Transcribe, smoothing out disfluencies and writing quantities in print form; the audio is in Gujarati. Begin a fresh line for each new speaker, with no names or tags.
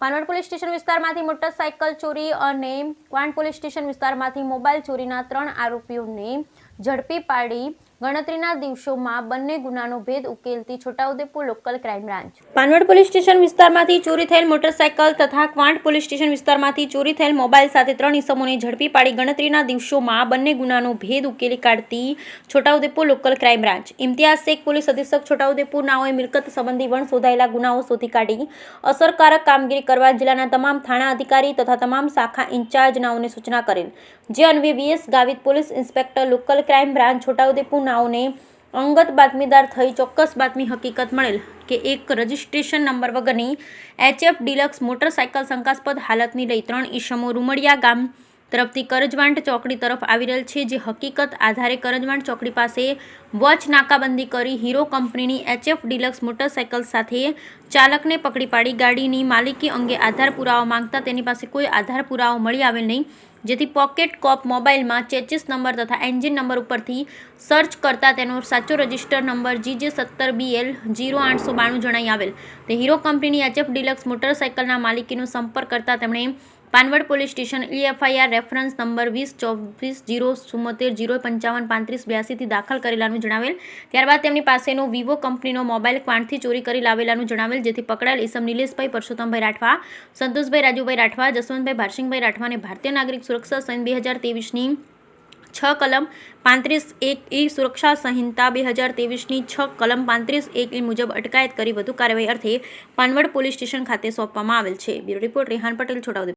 પાનવડ પોલીસ સ્ટેશન વિસ્તારમાંથી મોટરસાયકલ ચોરી અને ક્વાંટ પોલીસ સ્ટેશન વિસ્તારમાંથી મોબાઈલ ચોરીના 3 આરોપીઓને ઝડપી પાડી ગણતરીના દિવસોમાં બંને ગુનાનો ભેદ ઉકેલતી Chhota Udepur local crime branch. Panvad police station વિસ્તારમાંથી ચોરી થયેલ મોટરસાયકલ તથા ક્વાંટ પોલીસ સ્ટેશન વિસ્તારમાંથી ચોરી થયેલ મોબાઈલ સાથે 3 ઇસમોને ઝડપી પાડી ગણતરીના દિવસોમાં બંને ગુનાનો ભેદ ઉકેલી કાઢતી Chhota Udepur local crime branch. Imtiyaz Shaikh police અધિક્ષક છોટાઉદેપુર નાઓએ મિલકત સંબંધી શોધાયેલા ગુનાઓ શોધી કાઢી અસરકારક કામગીરી કરવા જિલ્લાના તમામ થાણા અધિકારી તથા તમામ શાખા ઇન્ચાર્જ નાઓને સૂચના કરેલ. જે અન્વયે VS Gavit police inspector local crime branch Chhotaudepur નાઓને અંગત બાતમીદાર થઈ ચોક્કસ બાતમી હકીકત મળેલ કે એક રજિસ્ટ્રેશન નંબર વગરની HF ડિલક્સ મોટરસાયકલ શંકાસ્પદ હાલતની લઈ 3 ઈસમો રૂમડિયા ગામ તરફથી કરજવાંટ ચોકડી તરફ આવી રહેલ છે. જે હકીકત આધારે કરજવાંટ ચોકડી પાસે વોચ નાકાબંધી કરી હીરો કંપનીની HF ડિલક્સ મોટરસાયકલ સાથે ચાલકને પકડી પાડી ગાડીની માલિકી અંગે આધાર પુરાવા માંગતા તેની પાસે કોઈ આધાર પુરાવો મળી આવેલ નહીં. જેથી પોકેટ કોપ મોબાઈલમાં ચેચિસ નંબર તથા એન્જિન નંબર ઉપરથી સર્ચ કરતા તેનો સાચો રજિસ્ટર નંબર GJ17BL 0892 જણાઈ આવેલ. તે હીરો કંપનીની HF ડિલક્સ મોટરસાયકલના માલિકીનો સંપર્ક કરતા તેમણે Panvad police station EFIR reference number 20240700553582 થી દાખલ કરેલાનું જણાવેલ. ત્યારબાદ તેમની પાસેનો વિવો કંપનીનો મોબાઈલ ક્વાંટથી ચોરી કરી લાવેલાનું જણાવેલ. જેથી પકડાયેલ ઇસમ નિલેશભાઈ પરસોત્તમભાઈ રાઠવા, સંતોષભાઈ રાજુભાઈ રાઠવા, જસવંતભાઈ ભારસિંગભાઈ રાઠવાને ભારતીય નાગરિક સુરક્ષા સંહિતા 2023ની 6 કલમ 35(1) સુરક્ષા સંહિતા 2023ની 6 કલમ 35(1) મુજબ અટકાયત કરી વધુ કાર્યવાહી અર્થે પાનવડ પોલીસ સ્ટેશન ખાતે સોંપવામાં આવેલ છે. Bureau report Rehan Patel, Chhota Udepur.